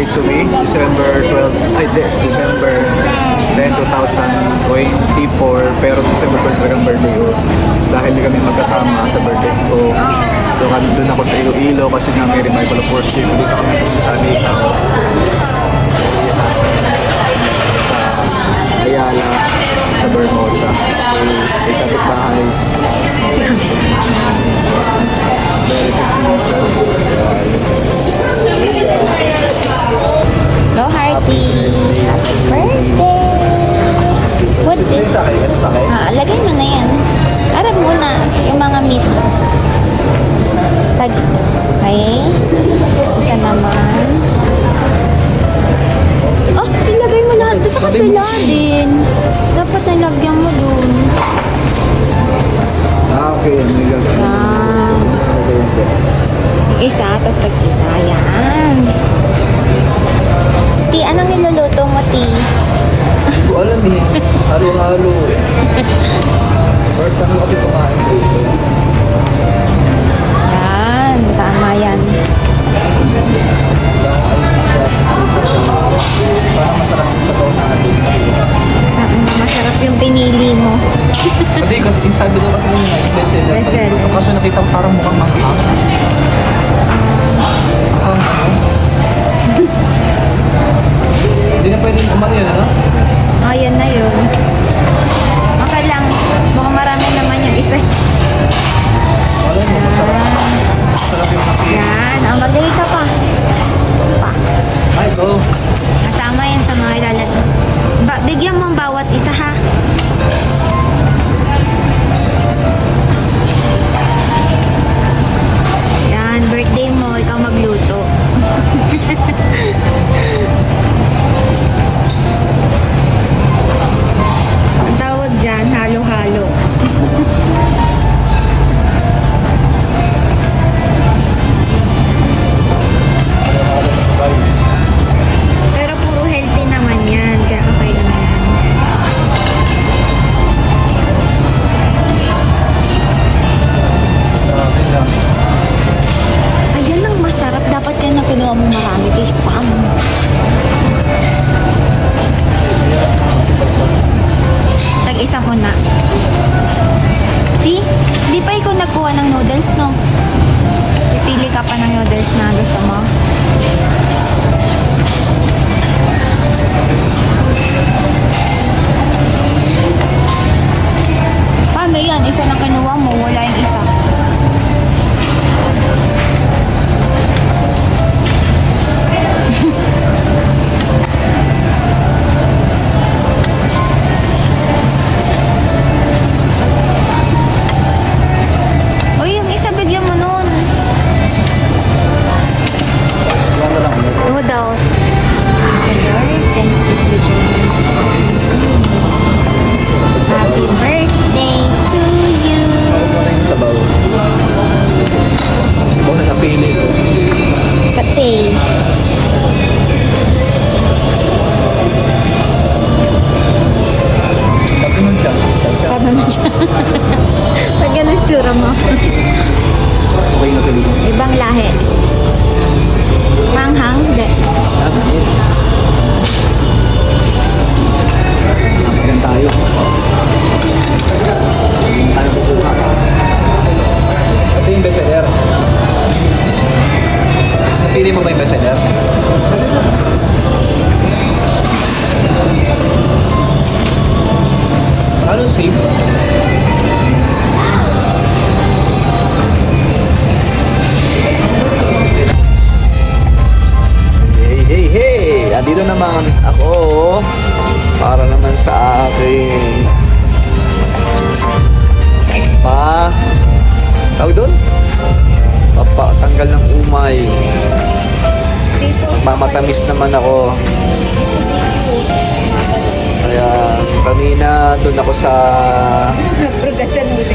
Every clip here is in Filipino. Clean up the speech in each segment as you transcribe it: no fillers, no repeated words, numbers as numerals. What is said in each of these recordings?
birthday to me, December 12, December 10, 2024, pero December 12 talagang birthday ko. Dahil kami magkasama sa birthday ko. So, doon ako sa Iloilo kasi nga may revival of worship. Dito kami sa Lihaw. Sa Ayala, sa Bermosa. So, ikapit bahay. Go Hearty! Happy birthday! What this? Lagay mo na yan. Arap muna yung mga meat. Okay. Isa naman. Oh, ilagay mo lahat sa kabila din. Dapat nilagyan mo dun. Okay, may gagawin. Yan. Isa, tapos tag-isa. Yan. Ti, anong niluluto mo, Ti? Hindi ko alam eh. Halo-halo eh. First time kasi kumain dito. Yan, tama yan. Parang masarap sa taon natin. Masarap yung pinili mo. Hindi, kasi sabi ko kasi yung bestseller. Bestseller. Kaso nakita ko parang mukhang manghang. Hindi na pwedeng umano yun, ano? Ayan na yun. Okay lang. Mukhang marami naman yung isa. Wala mo, masarap. Masarap yung nakita. Yan. Maglagay ka pa. Pa. Ay, ito. Kasama yan sa mga ilalagay. Bigyan mo ang bawat isa, ha? Yan. Birthday mo. Ikaw magluto. Ang tawag dyan, halo-halo. Pero puro healthy naman yan. Kaya okay naman yan. Ayan ang masarap. Dapat yan na kinuha mo marami. Taste pa mo. Tag-isa ko na. Di pa ikaw nagkuha ng noodles, no? Pipili ka pa ng noodles na gusto mo. Paano yan? Isa lang kinuha mo, wala yung isa. O yung isa bigyan mo nun. Wala lang. Noodles. Lord, thanks this video. Happy birthday to you. Wala yung sabaw. Kung napili ko. Satay. Sabi mo siya. Sabi mo siya. Pag yan ang tsura mo. Okay na tuloy. Ibang lahi. Manghang? Hindi. Napagyan tayo. Tayo kukuha. Ito yung bestseller. Napili mo ba yung bestseller? Ano safe? Hey! Andito naman ako para naman sa aking tawag doon? Tanggal ng umay. Magmamatamis naman ako. Kaya kanina doon ako sa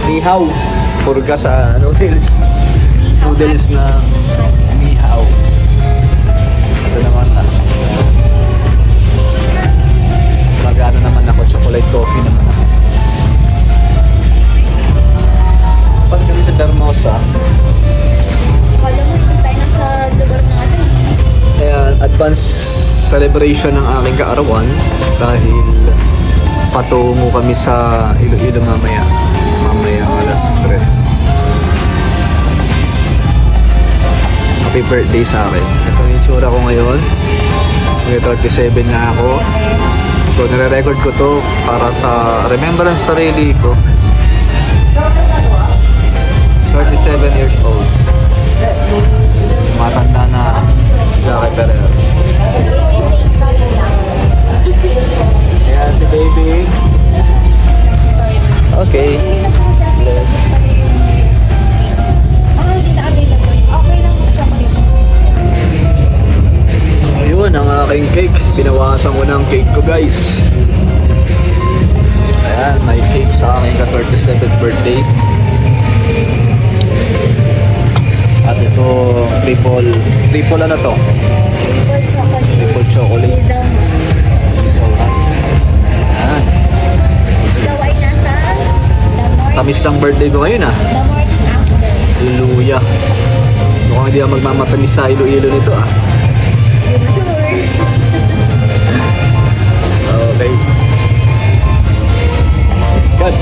Lihaw. Purga sa noodles. Noodles na Lihaw. Ito naman na. Magano naman ako, chocolate coffee naman ako. Pag kami sa Bermosa, Kala mo, hindi tayo nasa lugar natin. kaya advance celebration ng aking kaarawan dahil patungo kami sa Iloilo mamaya. Mamaya alas 3. Happy birthday sa akin. Ito yung itsura ko ngayon. May 37 na ako. So nire-record ko to para sa remembrance sa sarili ko. 37 years old. Matanda na Jackie Ferrer. Ayan si baby. Okay. Bless. Hindi na available. Okay lang mo siya kayo. Ayun ang aking cake. Binawasan ko ng cake ko guys. Ayan, may cake sa aking ka-37th birthday. At ito, triple ano to? Triple chocolate. Triple chocolate. Hazelnut. So, ayan. Ikaw ay nasa the morning. Tamis ng birthday ko ngayon ah. The morning after. Hallelujah. Mukhang hindi ako magmamatamis sa Iloilo nito ah. Sure. Okay. Good.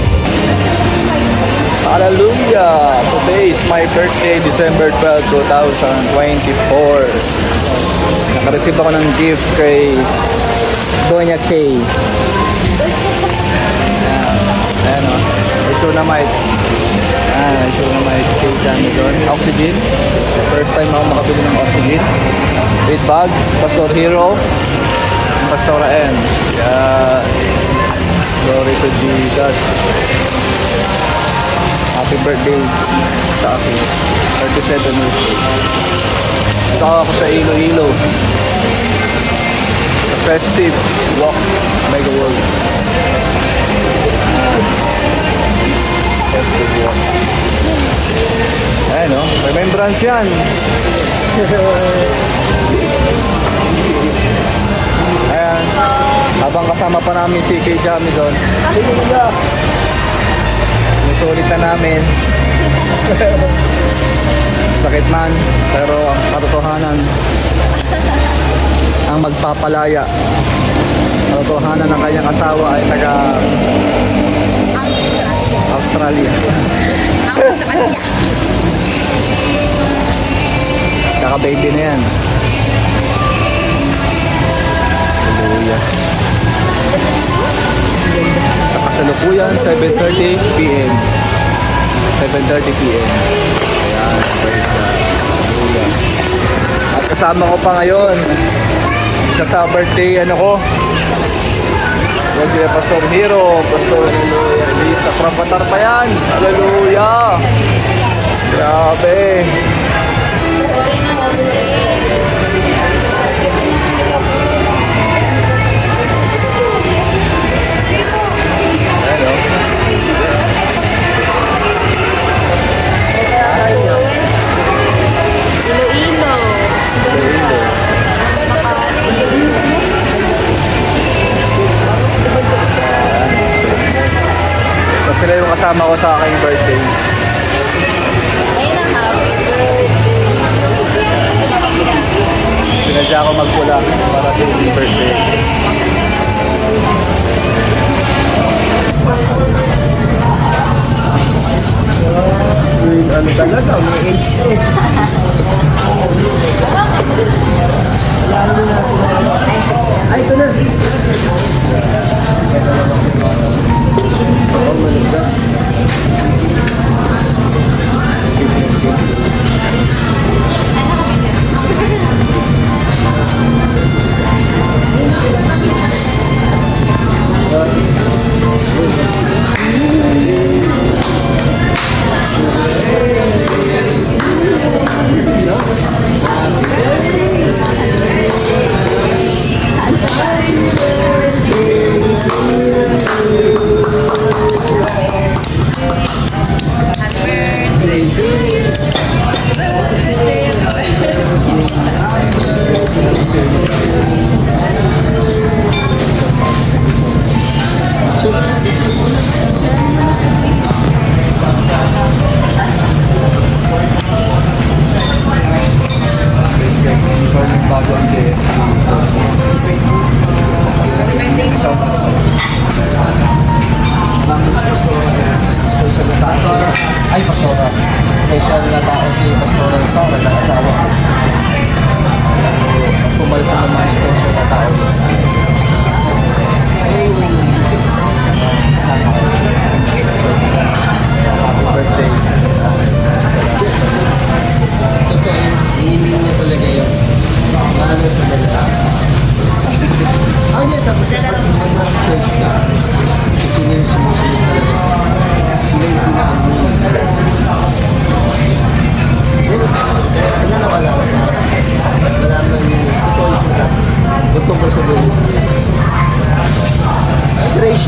Hallelujah! Today is my birthday, December 12, 2024. Nakareceive ako ng gift kay Doña Kay. Ayan o. Isonamite. Isonamite kay kami doon. Oxygen. First time ako makabili ng oxygen. With bag. Pastor Hero. Pastora Ems. Yeah. Glory to Jesus. Happy birthday sa akin. 37 years old. Ito ako sa Iloilo. Sa festive walk Mega World. Festive walk. Ayan o. Remembrance yan. Ayan. Habang kasama pa namin si Kay Jamison. Hallelujah! Sulit na namin. Sakit man, pero ang katotohanan ang magpapalaya. Katotohanan ng kanyang asawa ay taga Australia. Kaka-baby na yan. Hallelujah. Sa kasalukuyan, 7:30 p.m. 7:30 p.m. Ayan, praise God. Hallelujah. At kasama ko pa ngayon sa birthday, ano ko? Yan sila Pastor Hero, Pastor Elisa Trapatar pa yan. Hallelujah. Grabe. So, sila yung kasama ko sa aking birthday. Ayun ang happy birthday. Sinadya ko magpula para sa aking birthday. Ano talaga, may age eh. Ay, ito na. Oh, malagda.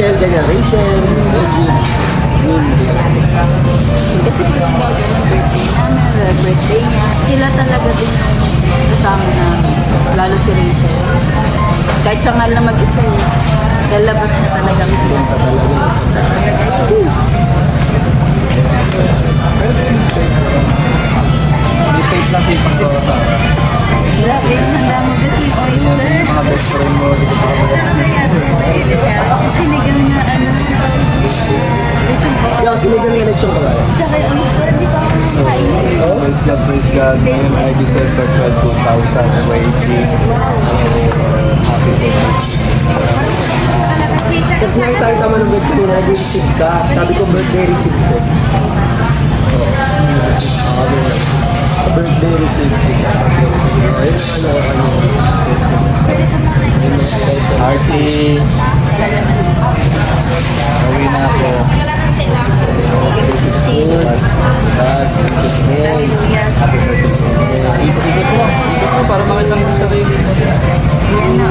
Rachel, ganyan. Rachel, Reggie. Kasi pag ang bago ng birthday namin, the birthday niya, sila talaga din yung kasama namin. Lalo si Rachel. Kahit siya nga lang mag-isa eh. Lalabas na talaga. May fake na sipag ko sa Grabe, handa mo ba si oyster? mga best friend mo. Dito pa ako. Sinigang na ano. Lechon po. Yung sinigang nga nag-chong ka ba? Tsaka yung oyster, di ba ako nakain? Praise God, praise God. Ngayon ay December 12, 2020. Happy birthday. Tapos nakita kita man ng birthday na nag-receive ka. Sabi ko, birthday receive ko. Birthday receive ko. Ayun naman ako Archie, uwi na ako. This is good. God, this is good. Happy birthday. Ikot-ikot mo. Ikot mo para makita mo sa sarili. Yan na,